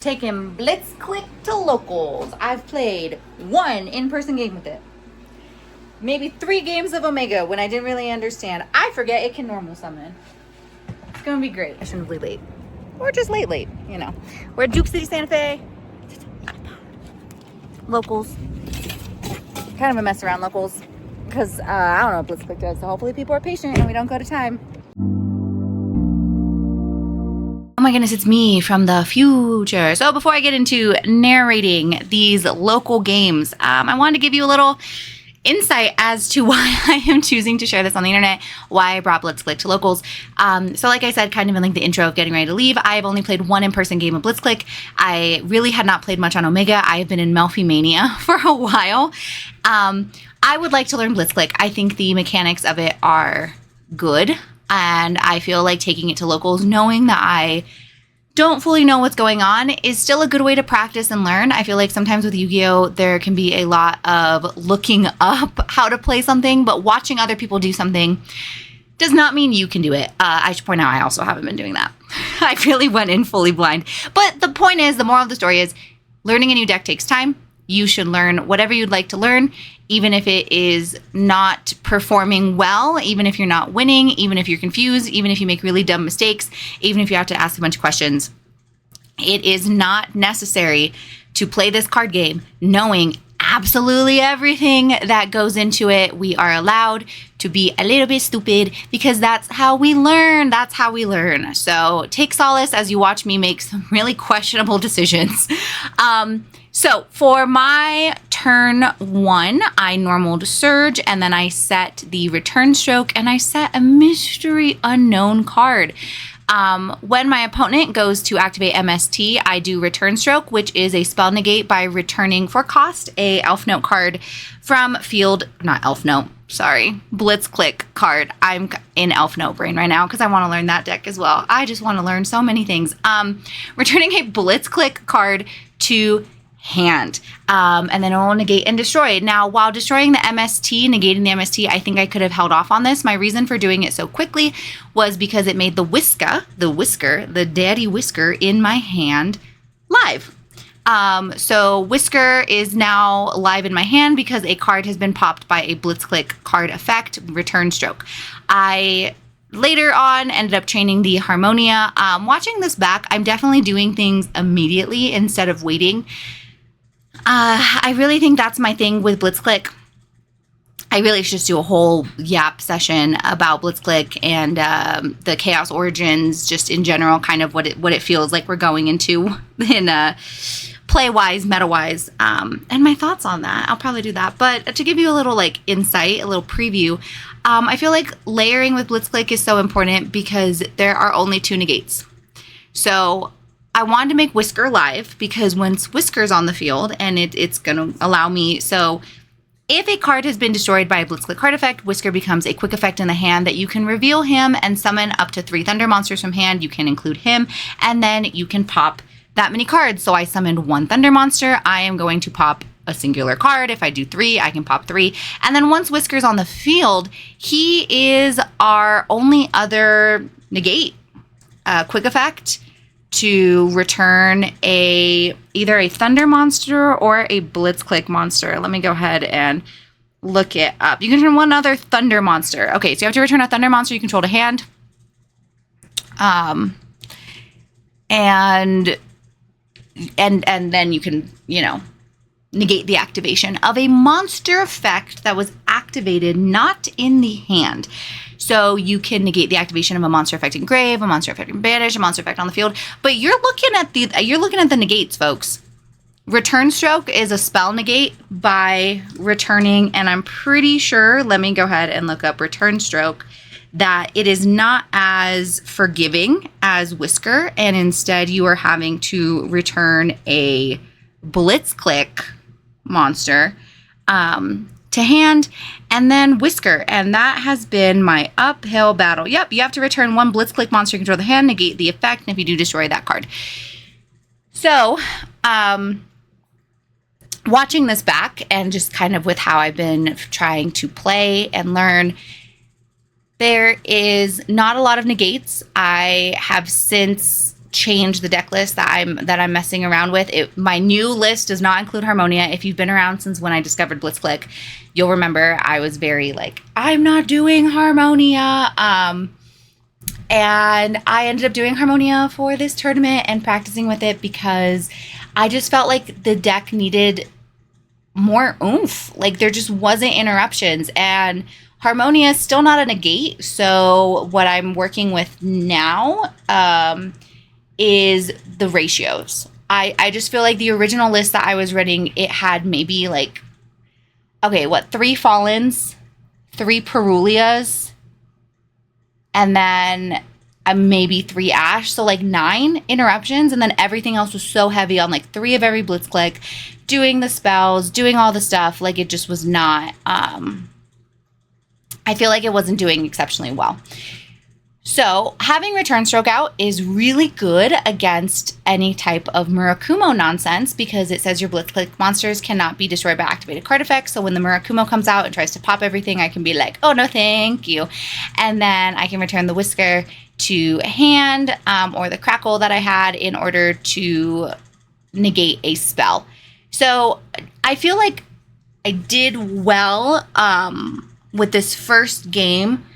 Taking Blitzclick to locals. I've played one in-person game with it. Maybe 3 games of Omega when I didn't really understand. I forget it can normal summon. It's gonna be great. I shouldn't be late. Or just late, you know. We're at Duke City, Santa Fe. Locals. Kind of a mess around locals. Because I don't know what Blitzclick does. So hopefully people are patient and we don't go to time. Oh my goodness, it's me from the future. So before I get into narrating these local games, I wanted to give you a little insight as to why I am choosing to share this on the internet, why I brought Blitzclick to locals. So like I said, kind of in like the intro of getting ready to leave, I've only played one in-person game of Blitzclick. I really had not played much on Omega. I have been in Melfi Mania for a while. I would like to learn Blitzclick. I think the mechanics of it are good. And I feel like taking it to locals, knowing that I don't fully know what's going on, is still a good way to practice and learn. I feel like sometimes with Yu-Gi-Oh, there can be a lot of looking up how to play something, but watching other people do something does not mean you can do it. I should point out I also haven't been doing that. I really went in fully blind. But the point is, the moral of the story is, learning a new deck takes time. You should learn whatever you'd like to learn, even if it is not performing well, even if you're not winning, even if you're confused, even if you make really dumb mistakes, even if you have to ask a bunch of questions. It is not necessary to play this card game knowing absolutely everything that goes into it. We are allowed to be a little bit stupid because that's how we learn. That's how we learn. So take solace as you watch me make some really questionable decisions. So for my turn 1, I normaled Surge, and then I set the return stroke, and I set a mystery unknown card. When my opponent goes to activate MST, I do return stroke, which is a spell negate by returning for cost a Elf Note card from field, not Elf Note, sorry, Blitzclick card. I'm in Elf Note brain right now because I want to learn that deck as well. I just want to learn so many things. Returning a Blitzclick card to hand, and then it will negate and destroy. Now, while destroying the MST, negating the MST, I think I could have held off on this. My reason for doing it so quickly was because it made the daddy whisker in my hand live. So Whisker is now live in my hand because a card has been popped by a Blitzclick card effect, return stroke. I later on ended up training the Harmonia. Watching this back, I'm definitely doing things immediately instead of waiting. I really think that's my thing with Blitzclick. I really should just do a whole yap session about Blitzclick and the Chaos Origins, just in general, kind of what it feels like we're going into in play-wise, meta-wise, and my thoughts on that. I'll probably do that. But to give you a little insight, a little preview, I feel like layering with Blitzclick is so important because there are only 2 negates. So I wanted to make Whisker live because once Whisker's on the field, and it's going to allow me, so if a card has been destroyed by a Blitzclick card effect, Whisker becomes a quick effect in the hand that you can reveal him and summon up to 3 Thunder monsters from hand. You can include him, and then you can pop that many cards. So I summoned 1 Thunder monster. I am going to pop a singular card. If I do 3, I can pop 3. And then once Whisker's on the field, he is our only other negate quick effect to return either a Thunder monster or a Blitzclick monster. Let me go ahead and look it up. You can turn one other Thunder monster. Okay, so you have to return a Thunder monster you control to hand. And then you can, negate the activation of a monster effect that was activated not in the hand. So you can negate the activation of a monster effect in grave, a monster effect in banish, a monster effect on the field. But you're looking at the negates, folks. Return stroke is a spell negate by returning, and I'm pretty sure, let me go ahead and look up return stroke, that it is not as forgiving as Whisker, and instead you are having to return a Blitzclick monster to hand, and then Whisker, and that has been my uphill battle. Yep, you have to return 1 Blitzclick monster you control the hand, negate the effect, and if you do, destroy that card. So, watching this back, and just kind of with how I've been trying to play and learn, there is not a lot of negates. I have since change the deck list that I'm messing around with. My new list does not include Harmonia. If you've been around since when I discovered Blitzclick, you'll remember I was very like, I'm not doing Harmonia. And I ended up doing Harmonia for this tournament and practicing with it because I just felt like the deck needed more oomph. Like there just wasn't interruptions, and Harmonia is still not a negate. So what I'm working with now is the ratios. I just feel like the original list that I was running, it had maybe like, 3 Fallens, 3 Perulias, and then maybe 3 Ash. So like 9 interruptions, and then everything else was so heavy on like 3 of every Blitzclick, doing the spells, doing all the stuff. Like it just was not, I feel like it wasn't doing exceptionally well. So having Return Stroke out is really good against any type of Murakumo nonsense because it says your Blitzclick monsters cannot be destroyed by activated card effects. So when the Murakumo comes out and tries to pop everything, I can be like, oh no, thank you. And then I can return the Whisker to hand or the Crackle that I had in order to negate a spell. So I feel like I did well with this first game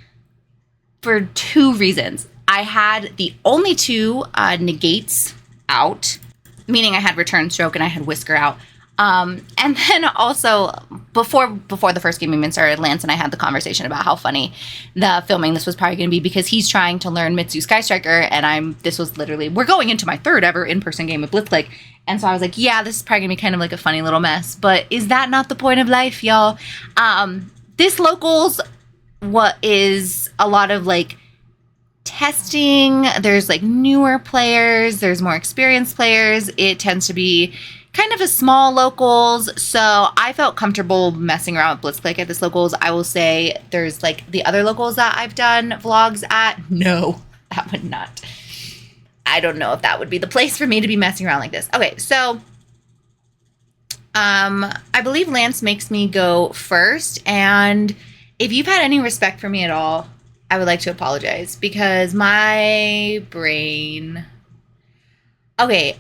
for 2 reasons. I had the only 2 negates out, meaning I had Return Stroke and I had Whisker out. And then also before the first game even started, Lance and I had the conversation about how funny the filming this was probably going to be because he's trying to learn Mitsu Sky Striker, and this was literally, we're going into my 3rd ever in-person game of Blitzclick. And so I was like, yeah, this is probably gonna be kind of like a funny little mess, but is that not the point of life, y'all? This locals, what is a lot of like testing. There's like newer players, there's more experienced players. It tends to be kind of a small locals. So I felt comfortable messing around with Blitzclick at this locals. I will say there's like the other locals that I've done vlogs at. No, that would not. I don't know if that would be the place for me to be messing around like this. Okay, so I believe Lance makes me go first, and if you've had any respect for me at all, I would like to apologize because my brain... Okay,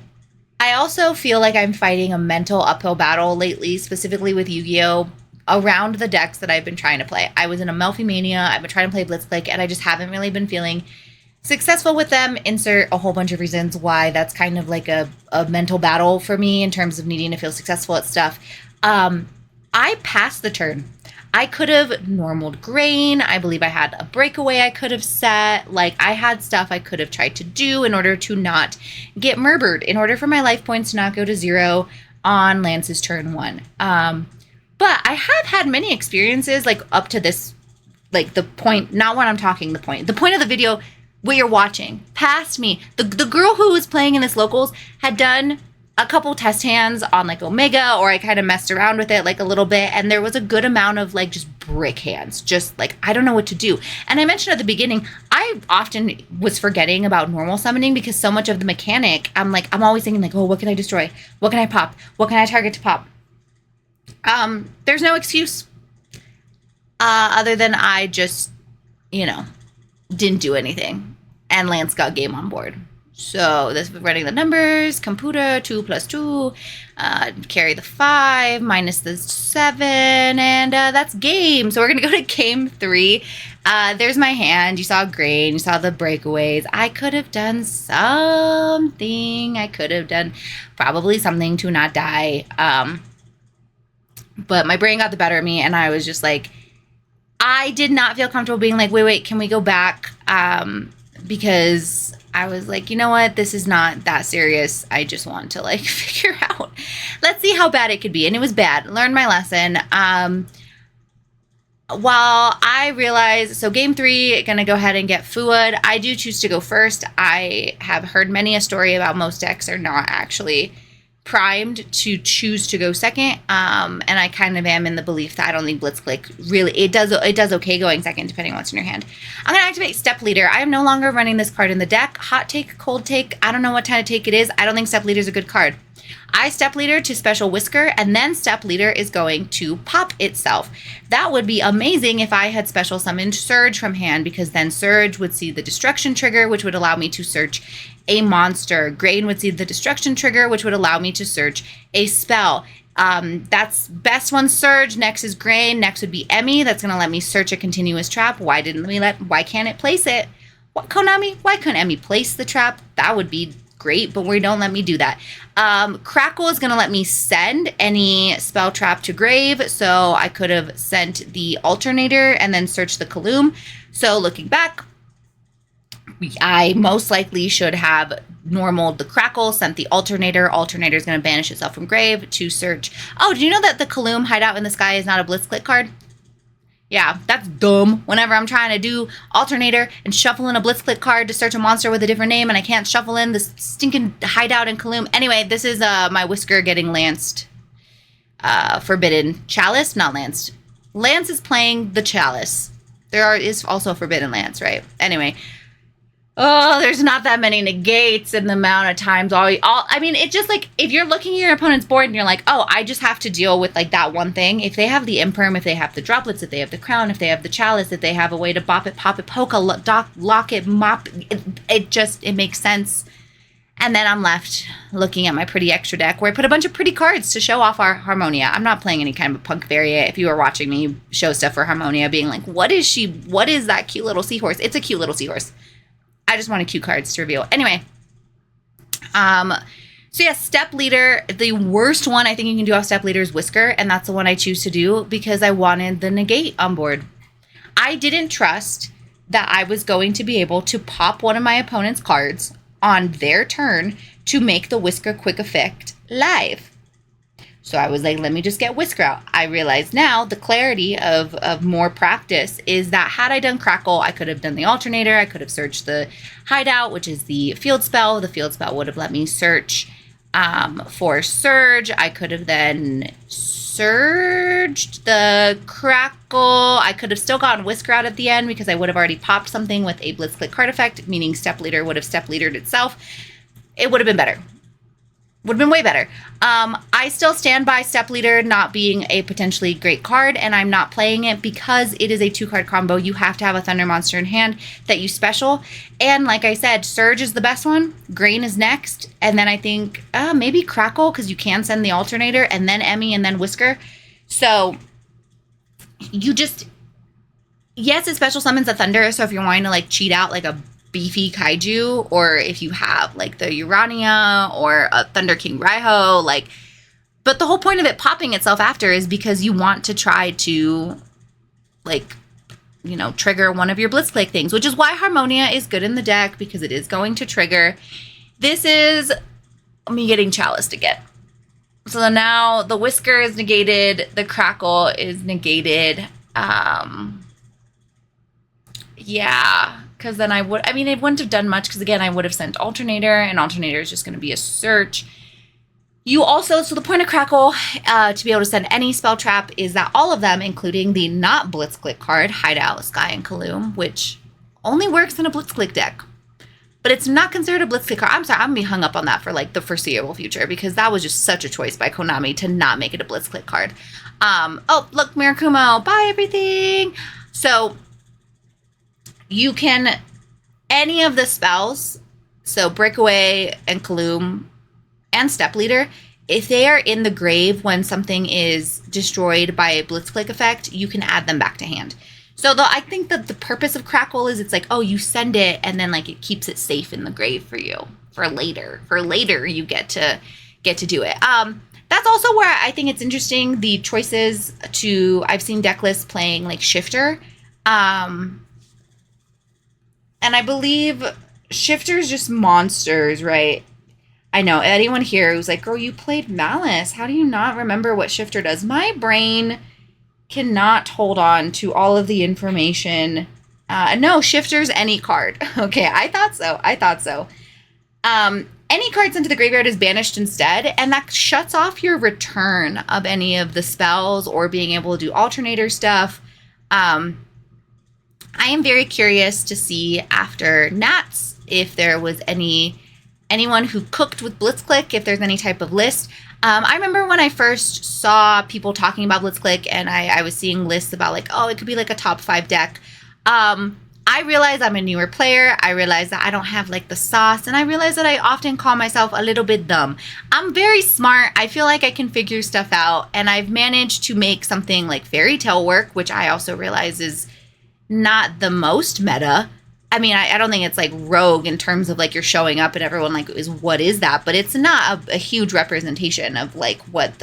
I also feel like I'm fighting a mental uphill battle lately, specifically with Yu-Gi-Oh! Around the decks that I've been trying to play. I was in a Melfi Mania, I've been trying to play Blitzclick, and I just haven't really been feeling successful with them. Insert a whole bunch of reasons why that's kind of like a mental battle for me in terms of needing to feel successful at stuff. I passed the turn. I could have normaled grain. I believe I had a breakaway I could have set. Like I had stuff I could have tried to do in order to not get murdered, in order for my life points to not go to 0 on Lance's turn 1. But I have had many experiences like up to this, like the point, not when I'm talking the point of the video where you're watching past me. The girl who was playing in this locals had done a couple test hands on like Omega, or I kind of messed around with it like a little bit, and there was a good amount of like just brick hands, just like I don't know what to do. And I mentioned at the beginning, I often was forgetting about normal summoning because so much of the mechanic, I'm always thinking like, oh, what can I destroy? What can I pop? What can I target to pop? There's no excuse other than I just, didn't do anything. And Lance got game on board. So this is running the numbers, computer, 2 + 2, carry the 5, minus the 7, and that's game. So we're going to go to game 3. There's my hand. You saw grain. You saw the breakaways. I could have done something. I could have done probably something to not die. But my brain got the better of me, and I was just like, I did not feel comfortable being like, wait, can we go back? Because I was like, you know what? This is not that serious. I just want to like figure out, let's see how bad it could be. And it was bad. Learned my lesson. While I realized, so game 3, gonna go ahead and get Fuad. I do choose to go first. I have heard many a story about most decks are not actually primed to choose to go second. And I kind of am in the belief that I don't think Blitzclick really, it does okay going second depending on what's in your hand. I'm gonna activate Step Leader. I am no longer running this card in the deck. Hot take, cold take, I don't know what kind of take it is. I don't think Step Leader is a good card. I Step Leader to special Whisker, and then Step Leader is going to pop itself. That would be amazing if I had special summoned Surge from hand, because then Surge would see the destruction trigger, which would allow me to search a monster. Grain would see the destruction trigger, which would allow me to search a spell. That's best one Surge. Next is Grain. Next would be Emmy. That's going to let me search a continuous trap. Why can't it place it? What, Konami? Why couldn't Emmy place the trap? That would be great, but we don't let me do that. Crackle is going to let me send any spell trap to grave. So I could have sent the Alternator and then searched the Kaloom. So looking back, I most likely should have normaled the Crackle, sent the Alternator. Alternator is going to banish itself from grave to search. Oh, did you know that the Kaloom Hideout in the Sky is not a Blitzclick card? Yeah, that's dumb. Whenever I'm trying to do Alternator and shuffle in a Blitzclick card to search a monster with a different name, and I can't shuffle in this stinking Hideout in Kaloom. Anyway, this is my Whisker getting lanced. Forbidden Chalice, not lanced. Lance is playing the Chalice. There is also Forbidden Lance, right? Anyway. Oh, there's not that many negates in the amount of times. I mean, it's just like, if you're looking at your opponent's board and you're like, oh, I just have to deal with like that one thing. If they have the Imperm, if they have the Droplets, if they have the Crown, if they have the Chalice, if they have a way to bop it, pop it, poke, lock it, mop, it makes sense. And then I'm left looking at my pretty extra deck where I put a bunch of pretty cards to show off our Harmonia. I'm not playing any kind of punk variant. If you were watching me show stuff for Harmonia, being like, what is that cute little seahorse? It's a cute little seahorse. I just wanted cute cards to reveal. Anyway, so yeah, Step Leader, the worst one I think you can do off Step Leader is Whisker, and that's the one I choose to do because I wanted the negate on board. I didn't trust that I was going to be able to pop one of my opponent's cards on their turn to make the Whisker quick effect live. So I was like, let me just get Whisker out. I realize now the clarity of more practice is that had I done Crackle, I could have done the Alternator. I could have searched the Hideout, which is the field spell. The field spell would have let me search for Surge. I could have then surged the Crackle. I could have still gotten Whisker out at the end because I would have already popped something with a Blitzclick card effect, meaning Step Leader would have Step Leadered itself. It would have been better. Would have been way better. I still stand by Step Leader not being a potentially great card, and I'm not playing it because it is a 2-card combo. You have to have a Thunder monster in hand that you special. And like I said, Surge is the best one. Grain is next. And then I think maybe Crackle, because you can send the Alternator, and then Emmy, and then Whisker. So you just... Yes, it special summons a Thunder, so if you're wanting to like cheat out like a beefy kaiju, or if you have like the Urania or a Thunder King Raiho, like, but the whole point of it popping itself after is because you want to try to like, you know, trigger one of your Blitzclick things, which is why Harmonia is good in the deck, because it is going to trigger. This is me getting chaliced again. So now the Whisker is negated, the Crackle is negated. Yeah, because then it wouldn't have done much, because again, I would have sent Alternator, and Alternator is just going to be a search. You also, so the point of Crackle to be able to send any spell trap is that all of them, including the not Blitzclick card, Hideout, Sky, and Kaloom, which only works in a Blitzclick deck, but it's not considered a Blitzclick card. I'm sorry, I'm going to be hung up on that for like the foreseeable future, because that was just such a choice by Konami to not make it a Blitzclick card. Oh, look, Mirakumo, bye everything. So you can, any of the spells, so Breakaway and Kaloom and Step Leader, if they are in the grave when something is destroyed by a Blitzclick effect, you can add them back to hand. So I think that the purpose of Crackle is it's like, oh, you send it and then like it keeps it safe in the grave for you for later. For later, you get to do it. That's also where I think it's interesting, the choices to, I've seen deck lists playing like Shifter. And I believe Shifter's just monsters, right? I know, anyone here who's like, girl, you played Malice. How do you not remember what Shifter does? My brain cannot hold on to all of the information. No, Shifter's any card. Okay, I thought so. Any card sent to the graveyard is banished instead, and that shuts off your return of any of the spells or being able to do Alternator stuff. I am very curious to see after Nats if there was anyone who cooked with Blitzclick, if there's any type of list. I remember when I first saw people talking about Blitzclick, and I was seeing lists about like, oh, it could be like a top 5 deck. I I realize I'm a newer player. I realize that I don't have like the sauce, and I realize that I often call myself a little bit dumb. I'm very smart. I feel like I can figure stuff out, and I've managed to make something like fairy tale work, which I also realize is not the most meta. I mean, I don't think it's like rogue in terms of like you're showing up and everyone like is what is that, but it's not a huge representation of like what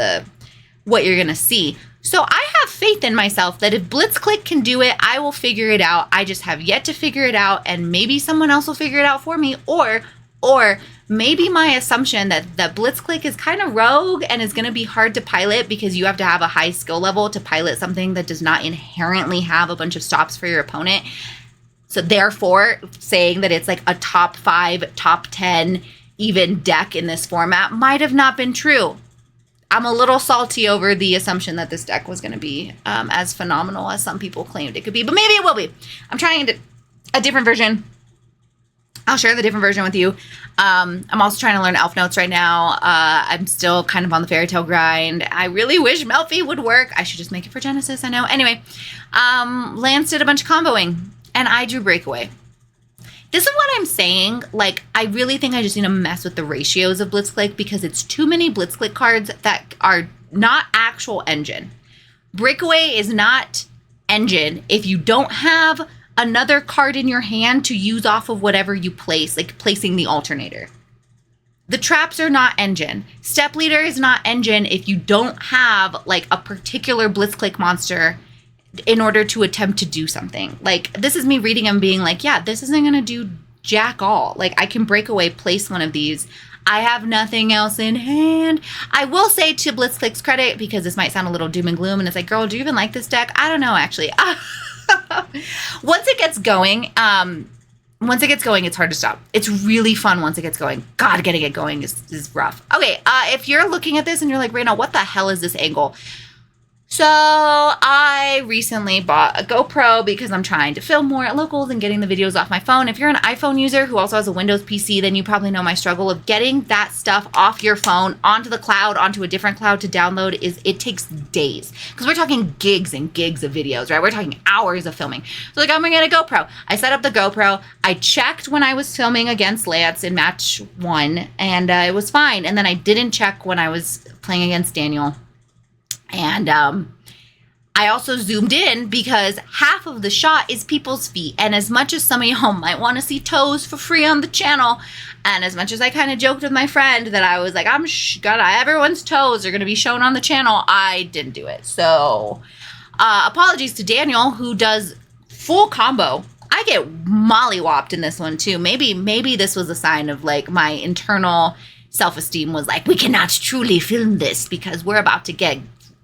you're gonna see. So I have faith in myself that if Blitzclick can do it, I will figure it out. I just have yet to figure it out, and maybe someone else will figure it out for me, or maybe my assumption that Blitzclick is kind of rogue and is going to be hard to pilot because you have to have a high skill level to pilot something that does not inherently have a bunch of stops for your opponent. So therefore, saying that it's like a top 5, top 10 even deck in this format might have not been true. I'm a little salty over the assumption that this deck was going to be as phenomenal as some people claimed it could be, but maybe it will be. I'm trying a different version. I'll share the different version with you. I'm also trying to learn elf notes right now. I'm still kind of on the fairy tale grind. I really wish Melfi would work. I should just make it for Genesis, I know. Anyway, Lance did a bunch of comboing, and I drew breakaway. This is what I'm saying. Like, I really think I just need to mess with the ratios of Blitzclick because it's too many Blitzclick cards that are not actual engine. Breakaway is not engine if you don't have another card in your hand to use off of whatever you place, like placing the alternator. The traps are not engine. Step leader is not engine if you don't have like a particular Blitzclick monster in order to attempt to do something. Like, this is me reading and being like, yeah, this isn't going to do jack all. Like, I can break away, place one of these. I have nothing else in hand. I will say to Blitzclick's credit, because this might sound a little doom and gloom, and it's like, girl, do you even like this deck? I don't know, actually. Once it gets going, it's hard to stop. It's really fun once it gets going. God, getting it going is rough. Okay, if you're looking at this and you're like, Raina, what the hell is this angle? So I recently bought a GoPro because I'm trying to film more at locals and getting the videos off my phone. If you're an iPhone user who also has a Windows PC, then you probably know my struggle of getting that stuff off your phone onto the cloud, onto a different cloud to download. It takes days because we're talking gigs and gigs of videos, right? We're talking hours of filming. So like, I'm gonna get a GoPro. I set up the GoPro. I checked when I was filming against Lance in match 1, and it was fine. And then I didn't check when I was playing against Daniel. And I also zoomed in because half of the shot is people's feet. And as much as some of y'all might want to see toes for free on the channel, and as much as I kind of joked with my friend that I was like, everyone's toes are going to be shown on the channel, I didn't do it. So apologies to Daniel, who does full combo. I get mollywopped in this one too. Maybe this was a sign of like my internal self-esteem was like, we cannot truly film this because we're about to get...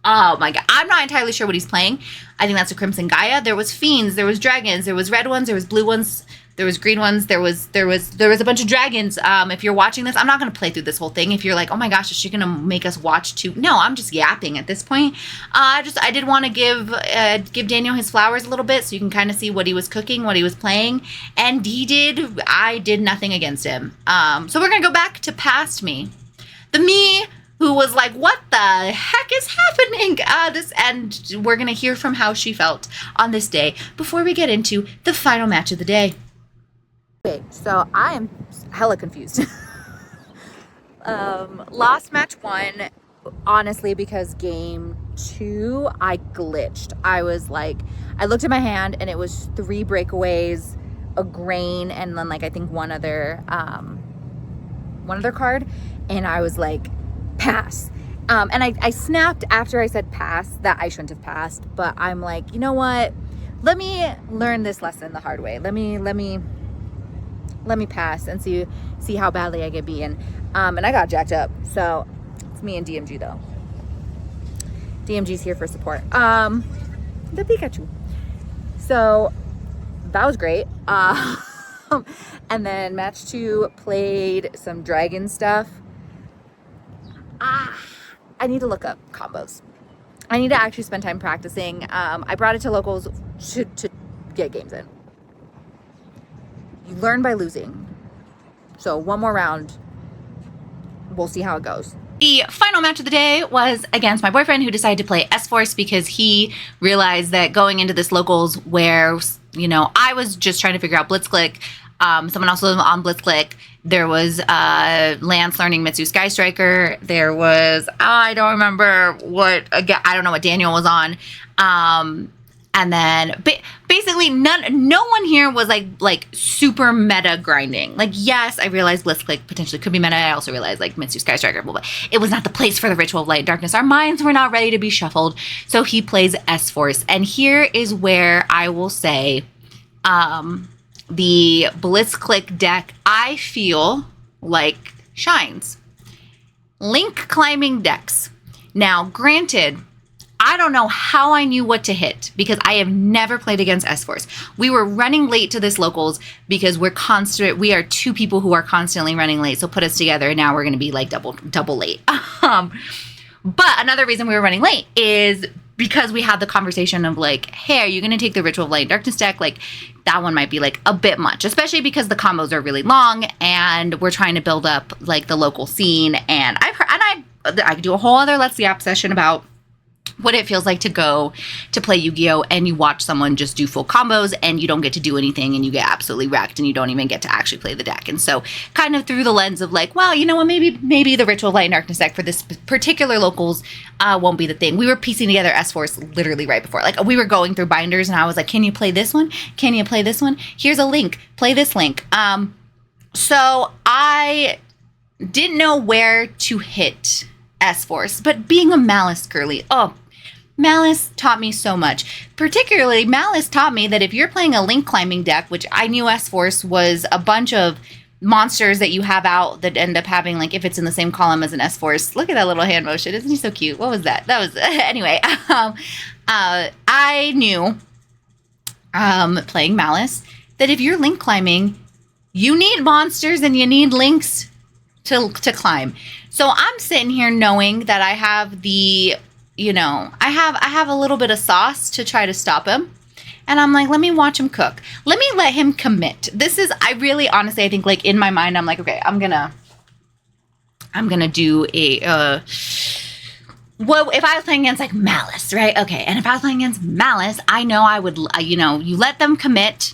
Oh my god. I'm not entirely sure what he's playing. I think that's a Crimson Gaia. There was Fiends, there was Dragons, there was red ones, there was blue ones, there was green ones, there was a bunch of dragons. If you're watching this, I'm not going to play through this whole thing. If you're like, oh my gosh, is she going to make us watch too? No, I'm just yapping at this point. I did want to give Daniel his flowers a little bit so you can kind of see what he was cooking, what he was playing. And I did nothing against him. So we're going to go back to past me. The me who was like, what the heck is happening? And we're going to hear from how she felt on this day before we get into the final match of the day. Okay, so I am hella confused. Lost match 1, honestly, because game 2, I glitched. I was like, I looked at my hand and it was 3 breakaways, a grain, and then like, I think one other card. And I was like, pass. And I snapped after I said pass that I shouldn't have passed, but I'm like, you know what? Let me learn this lesson the hard way. Let me pass and see how badly I get beaten. And I got jacked up. So it's me and DMG though. DMG's here for support. The Pikachu. So that was great. And then match 2 played some dragon stuff. I need to look up combos. I need to actually spend time practicing. I brought it to locals to get games in. You learn by losing. So one more round. We'll see how it goes. The final match of the day was against my boyfriend, who decided to play S-Force because he realized that going into this locals where, you know, I was just trying to figure out Blitzclick. Someone else was on Blitzclick. There was Lance learning Mitsu Sky Striker. There was, I don't remember what, again, I don't know what Daniel was on. And then basically no one here was like super meta grinding. Like, yes, I realized Blitzclick potentially could be meta. I also realized like Mitsu Sky Striker, blah, blah. It was not the place for the Ritual of Light and Darkness. Our minds were not ready to be shuffled. So he plays S-Force. And here is where I will say the Blitzclick deck, I feel like shines. Link climbing decks. Now, granted, I don't know how I knew what to hit because I have never played against S-Force. We were running late to this locals because we are two people who are constantly running late. So put us together and now we're going to be like double late. But another reason we were running late is because we had the conversation of like, hey, are you going to take the Ritual of Light and Darkness deck? Like, that one might be like a bit much, especially because the combos are really long and we're trying to build up like the local scene. And I could do a whole other Let's Yap session about what it feels like to go to play Yu-Gi-Oh! And you watch someone just do full combos and you don't get to do anything and you get absolutely wrecked and you don't even get to actually play the deck. And so kind of through the lens of like, well, you know what, maybe the Ritual of Light and Darkness deck for this particular locals won't be the thing. We were piecing together S-Force literally right before. Like, we were going through binders and I was like, can you play this one? Can you play this one? Here's a link. Play this link. So I didn't know where to hit S-Force, but being a Malice girly, Malice taught me so much. Particularly, Malice taught me that if you're playing a link climbing deck, which I knew S-Force was a bunch of monsters that you have out that end up having, like, if it's in the same column as an S-Force. Look at that little hand motion. Isn't he so cute? What was that? That was, anyway. I knew, playing Malice, that if you're link climbing, you need monsters and you need links to climb. So I'm sitting here knowing that I have the, you know, I have a little bit of sauce to try to stop him. And I'm like, let me watch him cook. Let me let him commit. This is, I really, honestly, I think like in my mind, I'm like, okay, I'm gonna do a, well, if I was playing against like Malice, right? Okay. And if I was playing against Malice, I know I would, you know, you let them commit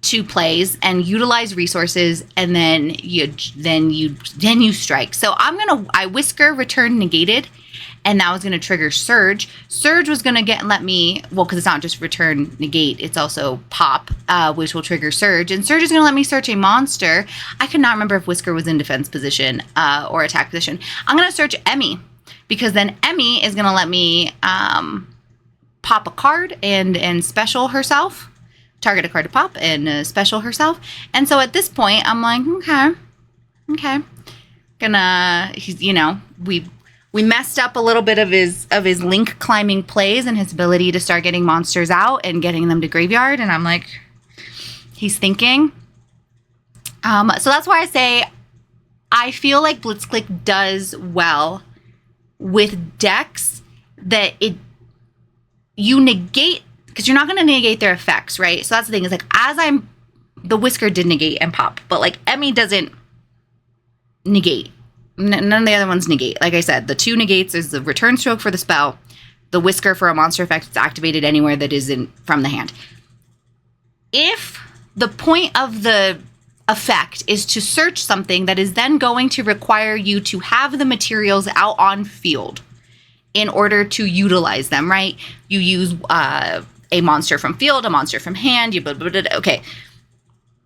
to plays and utilize resources, and then you strike. So I Whisker return negated, and that was gonna trigger Surge. Surge was gonna let me, well, because it's not just return negate, it's also pop, which will trigger Surge, and Surge is gonna let me search a monster. I could not remember if Whisker was in defense position or attack position. I'm gonna search Emmy, because then Emmy is gonna let me pop a card and special herself. Target a card to pop and special herself. And so at this point, I'm like, okay. He's, you know, we messed up a little bit of his link climbing plays and his ability to start getting monsters out and getting them to graveyard. And I'm like, he's thinking. So that's why I say I feel like Blitzclick does well with decks that you negate, because you're not going to negate their effects, right? So that's the thing, is like, the Whisker did negate and pop, but like Emmy doesn't negate. None of the other ones negate. Like I said, the two negates is the return stroke for the spell, the Whisker for a monster effect that's activated anywhere that isn't from the hand. If the point of the effect is to search something that is then going to require you to have the materials out on field in order to utilize them, right? You use a monster from field, a monster from hand, okay.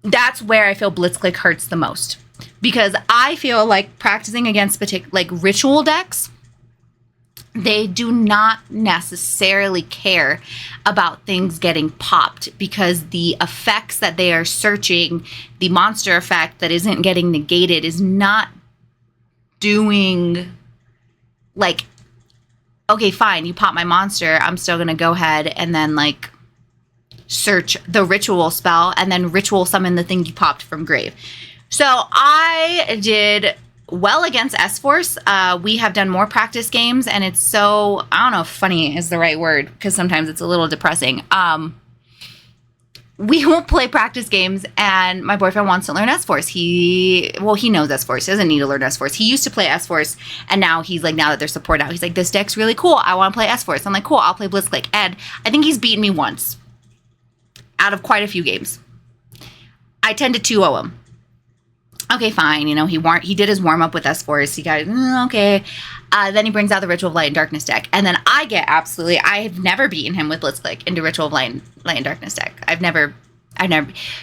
That's where I feel Blitzclick hurts the most. Because I feel like practicing against like ritual decks, they do not necessarily care about things getting popped, because the effects that they are searching, the monster effect that isn't getting negated, is not doing, like, okay, fine, you pop my monster, I'm still going to go ahead and then, like, search the ritual spell and then ritual summon the thing you popped from grave. So I did well against S-Force. We have done more practice games, and it's so, I don't know if funny is the right word, because sometimes it's a little depressing. we won't play practice games, and my boyfriend wants to learn S-Force. He knows S-Force. He doesn't need to learn S-Force. He used to play S-Force, and now he's like, now that there's support out, he's like, this deck's really cool. I want to play S-Force. I'm like, cool, I'll play Blitzclick. And I think he's beaten me once out of quite a few games. I tend to 2-0 him. Okay, fine. You know, he did his warm-up with S-Force. He got, okay. Then he brings out the Ritual of Light and Darkness deck. And then I have never beaten him with Blitzclick into Ritual of Light and Darkness deck. I've never.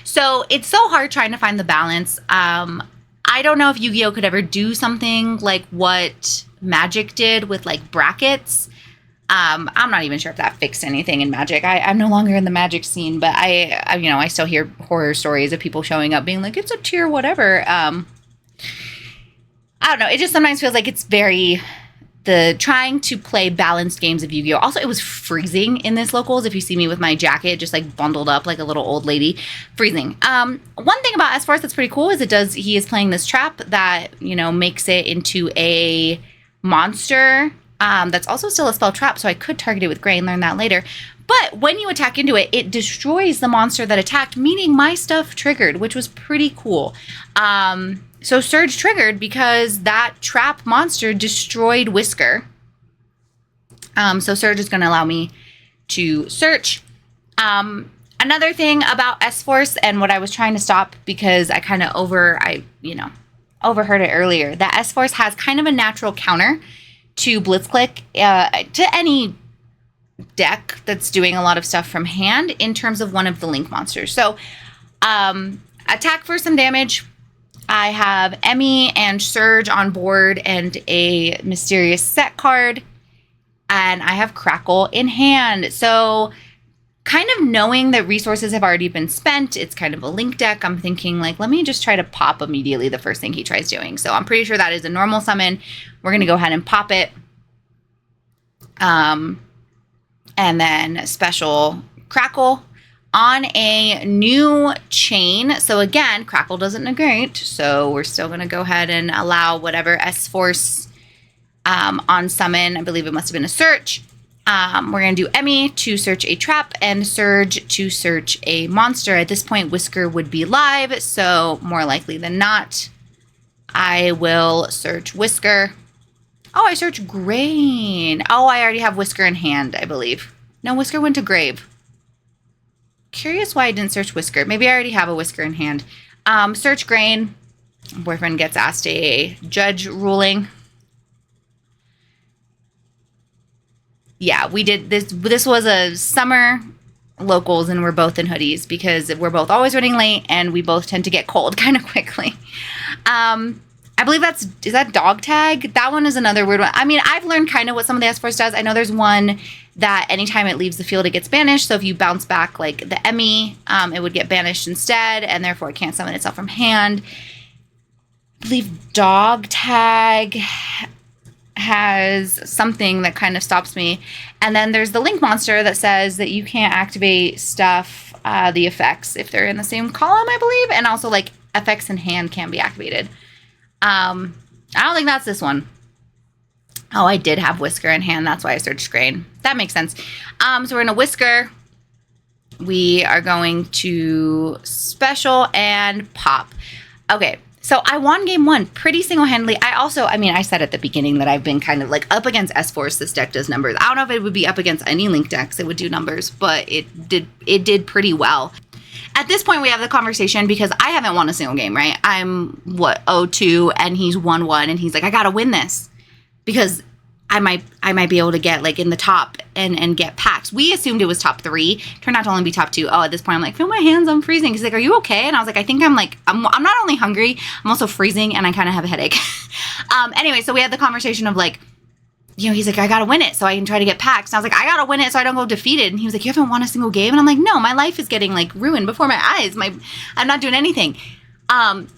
So it's so hard trying to find the balance. I don't know if Yu-Gi-Oh could ever do something like what Magic did with like brackets. I'm not even sure if that fixed anything in Magic. I'm no longer in the Magic scene, but I still hear horror stories of people showing up being like, it's a tier whatever. I don't know. It just sometimes feels like it's trying to play balanced games of Yu-Gi-Oh! Also, it was freezing in this locals. If you see me with my jacket just like bundled up like a little old lady, freezing. One thing about S-Force that's pretty cool is he is playing this trap that, makes it into a monster. That's also still a spell trap, so I could target it with Gray and learn that later. But when you attack into it, it destroys the monster that attacked, meaning my stuff triggered, which was pretty cool. So Surge triggered because that trap monster destroyed Whisker. So Surge is going to allow me to search. Another thing about S-Force and what I was trying to stop because I kind of overheard it earlier, that S-Force has kind of a natural counter to Blitzclick, to any deck that's doing a lot of stuff from hand in terms of one of the link monsters. So attack for some damage. I have Emmy and Surge on board and a mysterious set card. And I have Crackle in hand. So kind of knowing that resources have already been spent, it's kind of a link deck, I'm thinking like, let me just try to pop immediately the first thing he tries doing. So I'm pretty sure that is a normal summon. We're going to go ahead and pop it. And then special Crackle on a new chain. So again, Crackle doesn't negate. So we're still going to go ahead and allow whatever S-Force on summon. I believe it must have been a search. We're going to do Emmy to search a trap and Surge to search a monster. At this point, Whisker would be live, so more likely than not, I will search Whisker. Oh, I searched Grain. Oh, I already have Whisker in hand, I believe. No, Whisker went to Grave. Curious why I didn't search Whisker. Maybe I already have a Whisker in hand. Search Grain. Boyfriend gets asked a judge ruling. Yeah, we did this. This was a summer locals and we're both in hoodies because we're both always running late and we both tend to get cold kind of quickly. I believe is that dog tag? That one is another weird one. I mean, I've learned kind of what some of the S-Force does. I know there's one that anytime it leaves the field, it gets banished. So if you bounce back like the Emmy, it would get banished instead and therefore it can't summon itself from hand. I believe dog tag has something that kind of stops me. And then there's the link monster that says that you can't activate stuff, the effects, if they're in the same column, I believe. And also like effects in hand can be activated. I don't think that's this one. Oh, I did have Whisker in hand. That's why I searched Grain. That makes sense. So we're going to Whisker. We are going to special and pop. Okay. So I won game one pretty single-handedly. I said at the beginning that I've been kind of like up against S-Force. This deck does numbers. I don't know if it would be up against any link decks. It would do numbers, but it did pretty well. At this point, we have the conversation because I haven't won a single game, right? I'm 0-2 and he's 1-1 and he's like, I got to win this because I might be able to get like in the top and get packs. We assumed it was top 3. Turned out to only be top 2. Oh, at this point I'm like, feel my hands, I'm freezing. He's like, are you okay? And I was like, I think I'm not only hungry, I'm also freezing and I kind of have a headache. Anyway, so we had the conversation of like, he's like, I gotta win it so I can try to get packs. And I was like, I gotta win it so I don't go defeated. And he was like, you haven't won a single game? And I'm like, no, my life is getting like ruined before my eyes. I'm not doing anything.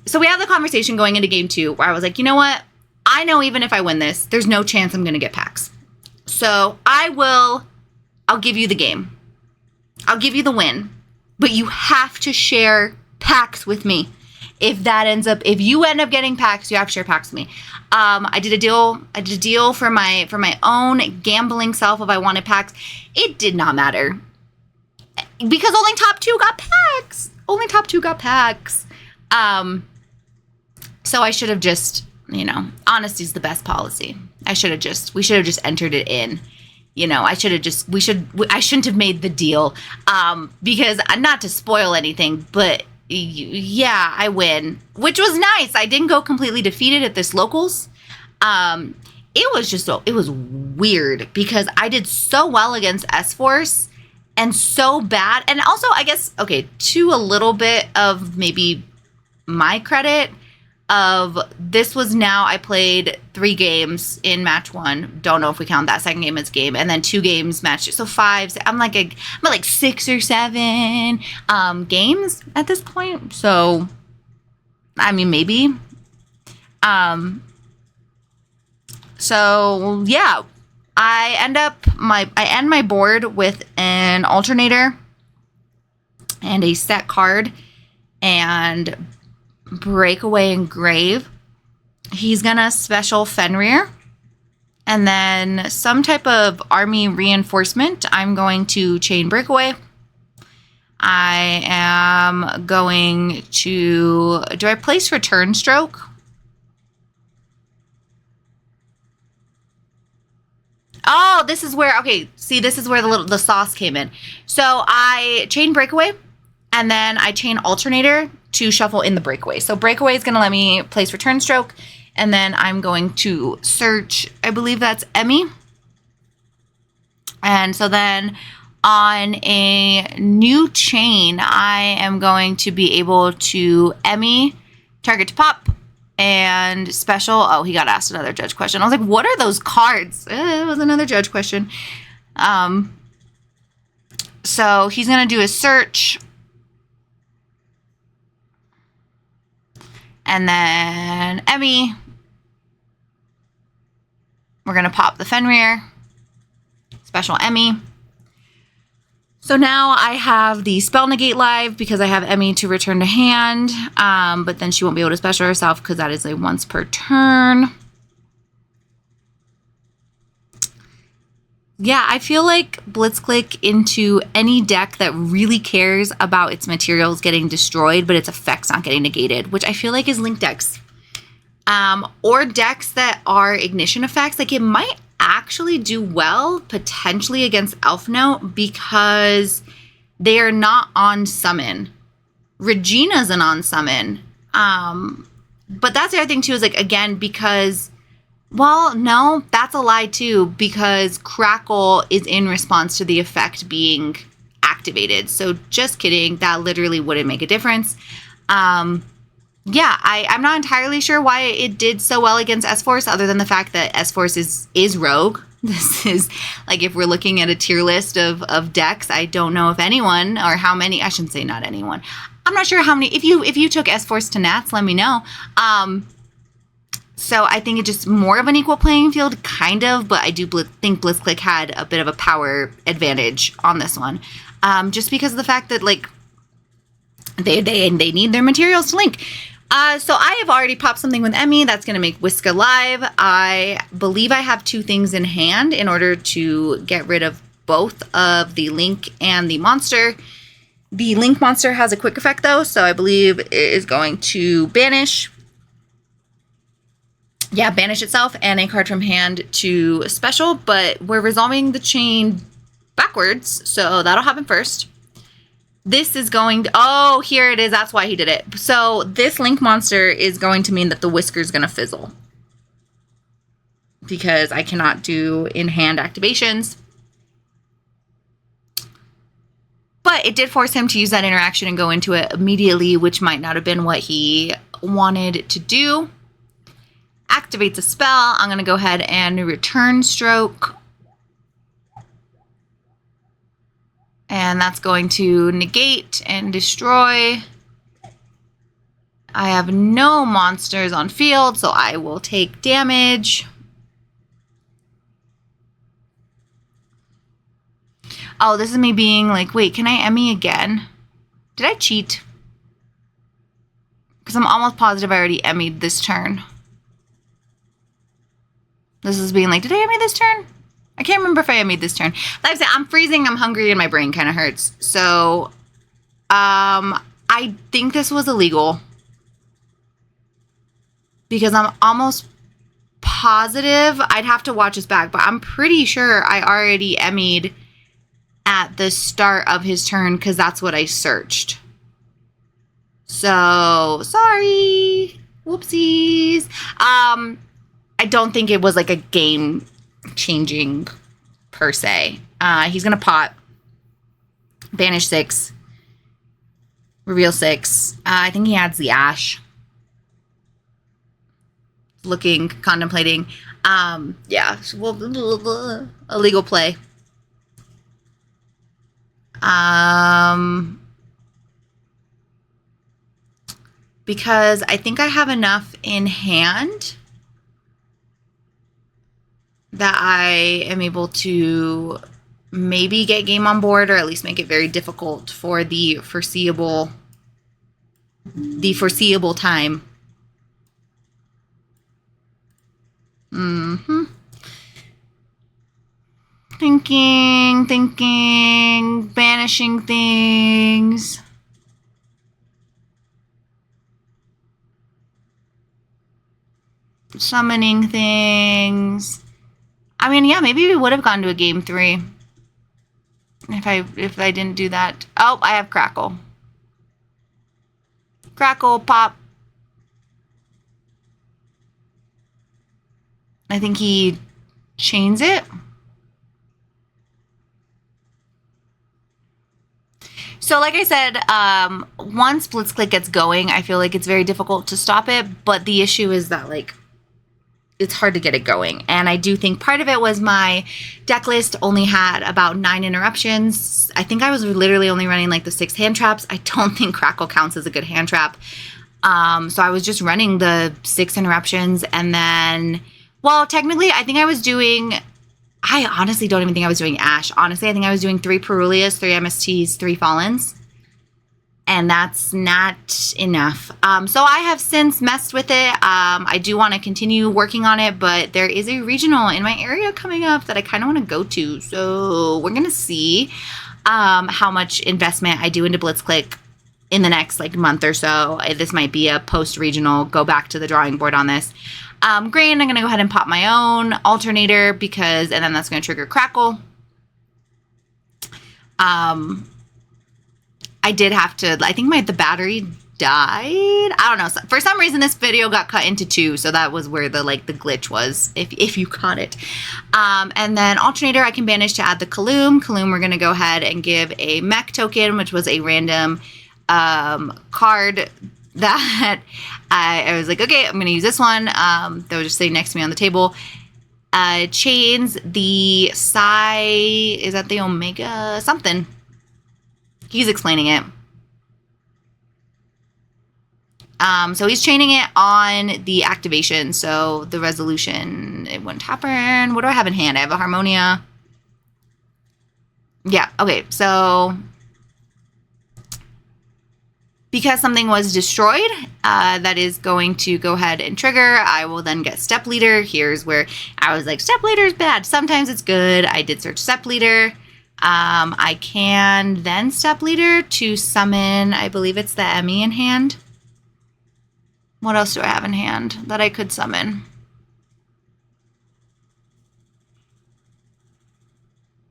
So we had the conversation going into game 2 where I was like, you know what? I know even if I win this, there's no chance I'm going to get packs. So I'll give you the game. I'll give you the win, but you have to share packs with me. If you end up getting packs, you have to share packs with me. I did a deal for my own gambling self if I wanted packs. It did not matter. because only top 2 got packs. Only top 2 got packs. So I should have just, honesty is the best policy. We should have just entered it in. I shouldn't have made the deal. Because not to spoil anything, but yeah, I win, which was nice. I didn't go completely defeated at this locals. It was weird because I did so well against S-Force and so bad. And also, I guess, okay, to a little bit of maybe my credit of this was now I played 3 games in match 1. Don't know if we count that second game as game. And then 2 games match. So 5. I'm like 6 or 7 games at this point. So, I mean, maybe. So yeah, I end my board with an alternator and a set card and breakaway engrave. He's gonna special Fenrir and then some type of army reinforcement. I'm going to chain breakaway. I am going to, do I place return stroke? Oh, this is where, okay, see, this is where the sauce came in. So I chain breakaway, and then I chain alternator to shuffle in the breakaway. So breakaway is going to let me place return stroke, and then I'm going to search, I believe that's Emmy. And so then on a new chain, I am going to be able to Emmy, target to pop, and special. Oh, he got asked another judge question. I was like, what are those cards? It was another judge question. So he's going to do a search. And then Emmy. We're going to pop the Fenrir. Special Emmy. So now I have the spell negate live because I have Emmy to return to hand, but then she won't be able to special herself because that is a once per turn. Yeah, I feel like Blitzclick into any deck that really cares about its materials getting destroyed, but its effects not getting negated, which I feel like is Link decks. Or decks that are ignition effects, like it might actually do well potentially against Elf Note because they are not on summon. Regina's an on summon. But that's the other thing too, is like, again, because, well, no, that's a lie too, because Crackle is in response to the effect being activated. So just kidding, that literally wouldn't make a difference. Yeah, I'm not entirely sure why it did so well against S-Force, other than the fact that S-Force is rogue. This is, like, if we're looking at a tier list of decks, I don't know if anyone, or how many, I shouldn't say not anyone. I'm not sure how many, if you took S-Force to Nats, let me know. So I think it's just more of an equal playing field, kind of, but I do think Blitzclick had a bit of a power advantage on this one. Just because of the fact that, like, they need their materials to link. So I have already popped something with Emmy. That's going to make Whiska live. I believe I have 2 things in hand in order to get rid of both of the Link and the monster. The Link monster has a quick effect, though, so I believe it is going to banish. Yeah, banish itself and a card from hand to special, but we're resolving the chain backwards, so that'll happen first. This is going to, oh, here it is. That's why he did it. So this Link monster is going to mean that the Whisker is going to fizzle. Because I cannot do in-hand activations. But it did force him to use that interaction and go into it immediately, which might not have been what he wanted to do. Activates a spell. I'm going to go ahead and return stroke. And that's going to negate and destroy. I have no monsters on field, so I will take damage. Oh, this is me being like, wait, can I Emmy again? Did I cheat? Because I'm almost positive I already Emmy'd this turn. This is being like, did I Emmy this turn? I can't remember if I made this turn. Like I said, I'm freezing, I'm hungry, and my brain kind of hurts. So, I think this was illegal. Because I'm almost positive. I'd have to watch this back, but I'm pretty sure I already Emmy'd at the start of his turn because that's what I searched. So, sorry. Whoopsies. I don't think it was like a game changing per se. He's going to pot. Banish 6. Reveal 6. I think he adds the Ash. Looking, contemplating. Yeah. Illegal play. Because I think I have enough in hand that I am able to maybe get game on board, or at least make it very difficult for the foreseeable time. Thinking, banishing things. Summoning things. I mean, yeah, maybe we would have gone to a game 3 if I didn't do that. Oh, I have Crackle. Crackle, pop. I think he chains it. So like I said, once Blitzclick gets going, I feel like it's very difficult to stop it. But the issue is that, like, it's hard to get it going. And I do think part of it was my deck list only had about 9 interruptions. I think I was literally only running like the 6 hand traps. I don't think Crackle counts as a good hand trap. So I was just running the 6 interruptions. And then, well, technically, I think I was doing... I honestly don't even think I was doing Ash. Honestly, I think I was doing 3 Perulias, 3 MSTs, 3 Fallens. And that's not enough. So I have since messed with it. I do want to continue working on it, but there is a regional in my area coming up that I kind of want to go to. So we're going to see how much investment I do into Blitzclick in the next like month or so. This might be a post-regional, go back to the drawing board on this. Green, I'm going to go ahead and pop my own alternator because, and then that's going to trigger Crackle. I did have to, I think the battery died. I don't know. For some reason, this video got cut into 2. So that was where the glitch was, if you caught it. And then alternator, I can banish to add the Kaloom. Kaloom, we're going to go ahead and give a mech token, which was a random card that I was like, okay, I'm going to use this one. That was just sitting next to me on the table. Chains the Psi, is that the Omega? Something. He's explaining it. So he's chaining it on the activation. So the resolution, it wouldn't happen. What do I have in hand? I have a Harmonia. Yeah, okay. So because something was destroyed, that is going to go ahead and trigger. I will then get Step Leader. Here's where I was like, Step Leader is bad. Sometimes it's good. I did search Step Leader. I can then Step Leader to summon, I believe it's the Emmy in hand. What else do I have in hand that I could summon?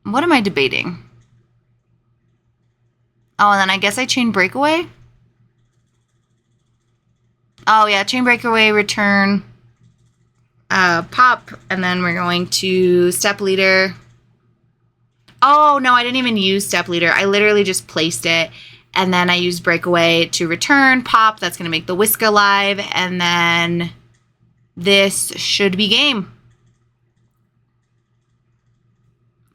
What am I debating? Oh, and then I guess I chain Breakaway. Oh yeah, chain Breakaway, return, pop, and then we're going to Step Leader. Oh, no, I didn't even use Step Leader. I literally just placed it, and then I used Breakaway to return, pop. That's going to make the Whiska live, and then this should be game.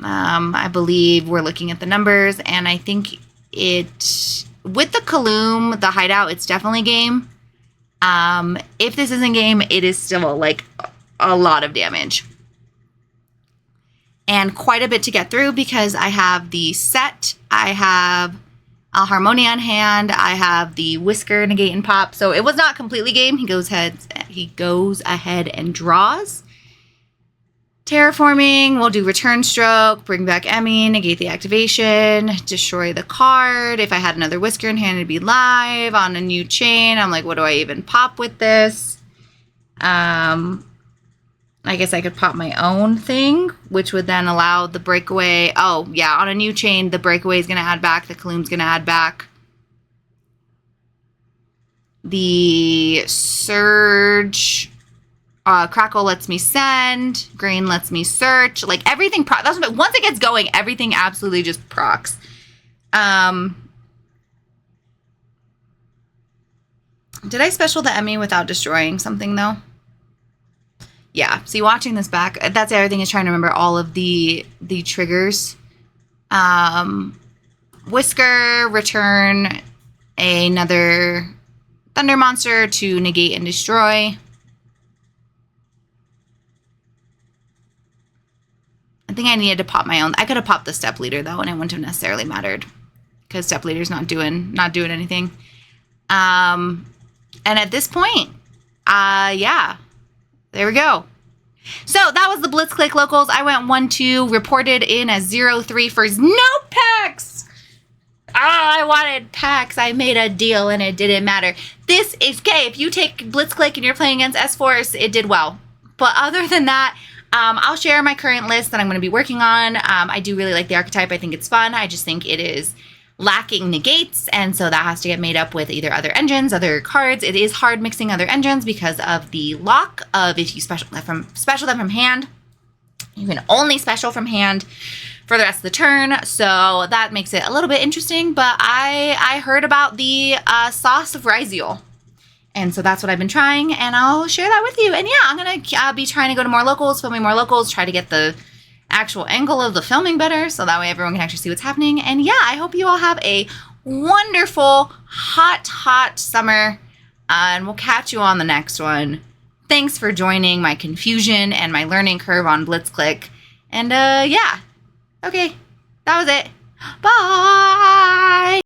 I believe we're looking at the numbers, and I think it, with the Kaloom, the hideout, it's definitely game. If this isn't game, it is still like a lot of damage. And quite a bit to get through because I have the set, I have a Harmonia on hand, I have the Whisker, negate, and pop. So it was not completely game. He goes ahead and draws. Terraforming, we'll do return stroke, bring back Emmy, negate the activation, destroy the card. If I had another Whisker in hand, it'd be live on a new chain. I'm like, what do I even pop with this? I guess I could pop my own thing, which would then allow the breakaway. Oh, yeah, on a new chain, the breakaway is going to add back. The Kaloom's going to add back. The Surge, Crackle lets me send. Grain lets me search. Like, everything, that's what, once it gets going, everything absolutely just procs. Did I special the Emmy without destroying something, though? Yeah, see, watching this back, that's everything, is trying to remember all of the triggers. Whisker, return another Thunder Monster to negate and destroy. I think I needed to pop my own. I could have popped the Step Leader, though, and it wouldn't have necessarily mattered, because Step Leader's not doing anything. And at this point, yeah. There we go. So that was the Blitzclick locals. I went 1-2, reported in as 0-3 for no packs. I wanted packs. I made a deal and it didn't matter. This is okay. If you take Blitzclick and you're playing against S-Force, it did well. But other than that, I'll share my current list that I'm going to be working on. I do really like the archetype. I think it's fun. I just think it is lacking negates, and so that has to get made up with either other engines, other cards. It is hard mixing other engines because of the lock of if you special them from hand, you can only special from hand for the rest of the turn, so that makes it a little bit interesting. But I heard about the sauce of Ryziel, and so that's what I've been trying, and I'll share that with you. And yeah, I'm gonna be trying to go to more locals, filming more locals, try to get the actual angle of the filming better, so that way everyone can actually see what's happening. And yeah, I hope you all have a wonderful, hot summer, and we'll catch you on the next one. Thanks for joining my confusion and my learning curve on Blitzclick. And yeah, okay, that was it. Bye!